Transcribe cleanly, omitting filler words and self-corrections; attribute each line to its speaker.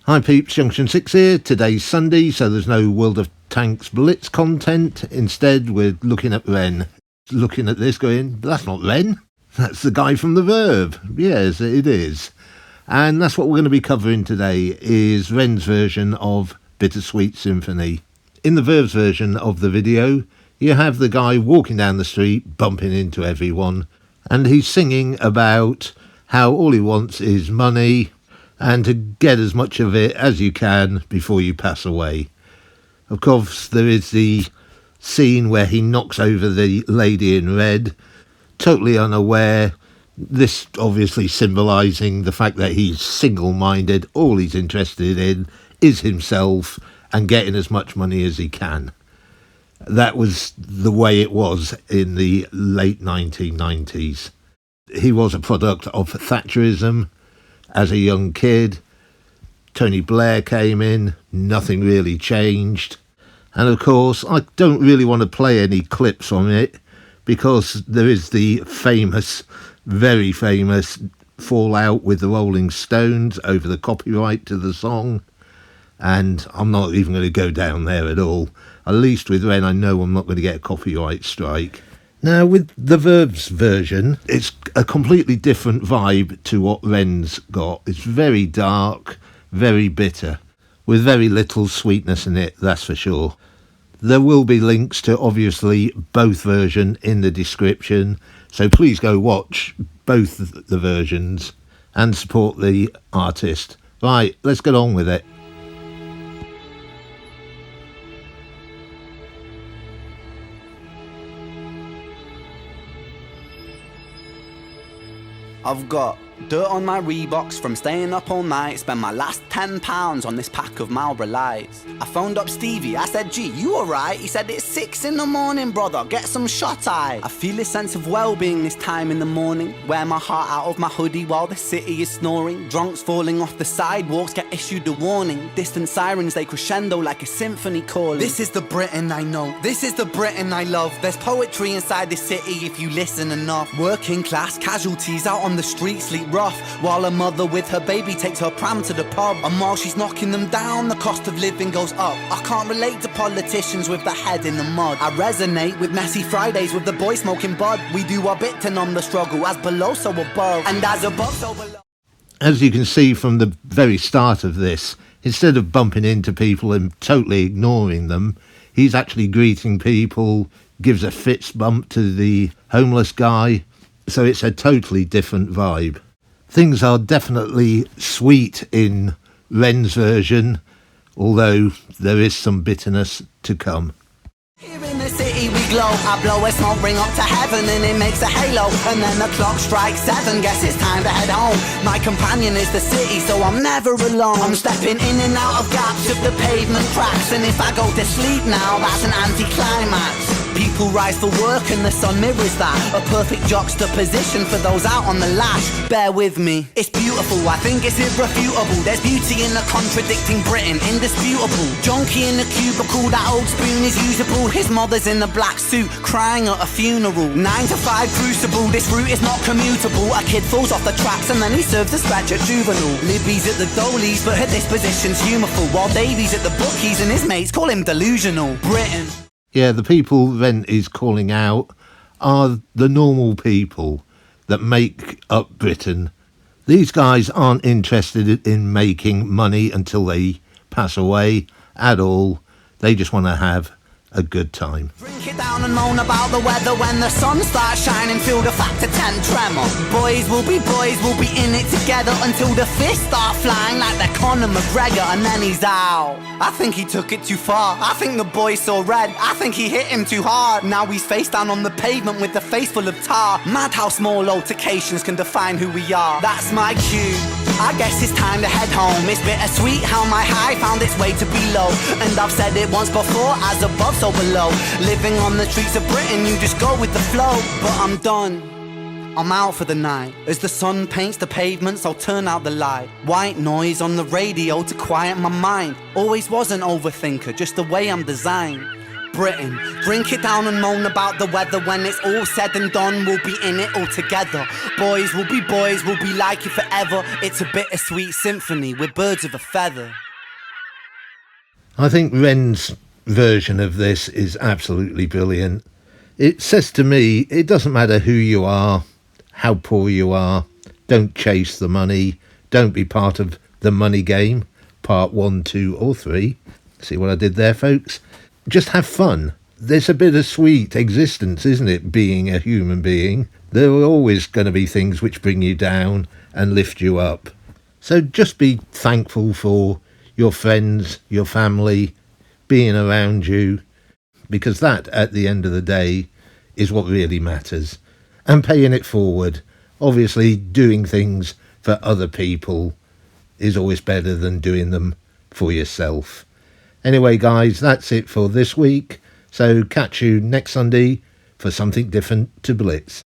Speaker 1: Hi peeps, Junction 6 here. Today's Sunday, so there's no World of Tanks Blitz content. Instead, we're looking at Ren. Looking at this going, that's not Ren. That's the guy from the Verve. Yes, it is. And that's what we're going to be covering today, is Ren's version of Bittersweet Symphony. In the Verve's version of the video, you have the guy walking down the street, bumping into everyone, and he's singing about how all he wants is money, and to get as much of it as you can before you pass away. Of course, there is the scene where he knocks over the lady in red, totally unaware, this obviously symbolising the fact that he's single-minded, all he's interested in is himself and getting as much money as he can. That was the way it was in the late 1990s. He was a product of Thatcherism. As a young kid, Tony Blair came in, nothing really changed. And of course, I don't really want to play any clips from it because there is the famous, very famous fallout with the Rolling Stones over the copyright to the song. And I'm not even going to go down there at all. At least with Ren, I know I'm not going to get a copyright strike. Now, with the Verve's version, it's a completely different vibe to what Ren's got. It's very dark, very bitter, with very little sweetness in it, that's for sure. There will be links to, obviously, both versions in the description, so please go watch both the versions and support the artist. Right, let's get on with it.
Speaker 2: I've got dirt on my Reeboks from staying up all night. Spent my last £10 on this pack of Marlboro Lights. I phoned up Stevie, I said, G, you alright? He said, it's 6 in the morning, brother, get some shut-eye. I feel a sense of well-being this time in the morning. Wear my heart out of my hoodie while the city is snoring. Drunks falling off the sidewalks get issued a warning. Distant sirens, they crescendo like a symphony calling. This is the Britain I know, this is the Britain I love. There's poetry inside this city if you listen enough. Working class casualties out on the street sleep rough, while a mother with her baby takes her pram to the pub. And while she's knocking them down, the cost of living goes up. I can't relate to politicians with their head in the mud. I resonate with messy Fridays with the boy smoking bud. We do our bit to numb the struggle, as below so above, and as above so below.
Speaker 1: As you can see from the very start of this, instead of bumping into people and totally ignoring them, he's actually greeting people, gives a fist bump to the homeless guy. So it's a totally different vibe. Things are definitely sweet in Ren's version, although there is some bitterness to come.
Speaker 2: Here in the city we glow, I blow a smoke ring up to heaven and it makes a halo. And then the clock strikes 7, guess it's time to head home. My companion is the city, so I'm never alone. I'm stepping in and out of gaps of the pavement cracks, and if I go to sleep now, that's an anticlimax. People rise for work and the sun mirrors that, a perfect juxtaposition for those out on the lash. Bear with me, it's beautiful, I think it's irrefutable. There's beauty in the contradicting Britain, indisputable. Junkie in the cubicle, that old spoon is usable. His mother's in the black suit, crying at a funeral. 9 to 5 crucible, this route is not commutable. A kid falls off the tracks and then he serves a scratch at juvenile. Libby's at the Dolies, but her disposition's humourful, while Davy's at the bookies and his mates call him delusional. Britain.
Speaker 1: Yeah, the people Ren is calling out are the normal people that make up Britain. These guys aren't interested in making money until they pass away at all. They just want to have a good time.
Speaker 2: Drink it down and moan about the weather when the sun starts shining. Feel the factor 10 tremor. Boys will be in it together until the fists start flying like they're Conor McGregor, and then he's out. I think he took it too far. I think the boy saw red. I think he hit him too hard. Now he's face down on the pavement with the face full of tar. Mad how small altercations can define who we are. That's my cue. I guess it's time to head home. It's bittersweet how my high found its way to be low. And I've said it once before, as above so below. Living on the streets of Britain, you just go with the flow. But I'm done, I'm out for the night. As the sun paints the pavements, I'll turn out the light. White noise on the radio to quiet my mind. Always was an overthinker, just the way I'm designed. Britain. Drink it down and moan about the weather. When it's all said and done, we'll be in it all together. Boys will be boys, we'll be like you forever. It's a bittersweet symphony, we're birds of a feather.
Speaker 1: I think Rens' version of this is absolutely brilliant. It says to me, it doesn't matter who you are, how poor you are, don't chase the money, don't be part of the money game, part 1, 2 or 3. See what I did there, folks? Just have fun. There's a bittersweet existence, isn't it, being a human being? There are always going to be things which bring you down and lift you up. So just be thankful for your friends, your family, being around you, because that, at the end of the day, is what really matters. And paying it forward. Obviously, doing things for other people is always better than doing them for yourself. Anyway, guys, that's it for this week. So catch you next Sunday for something different to Blitz.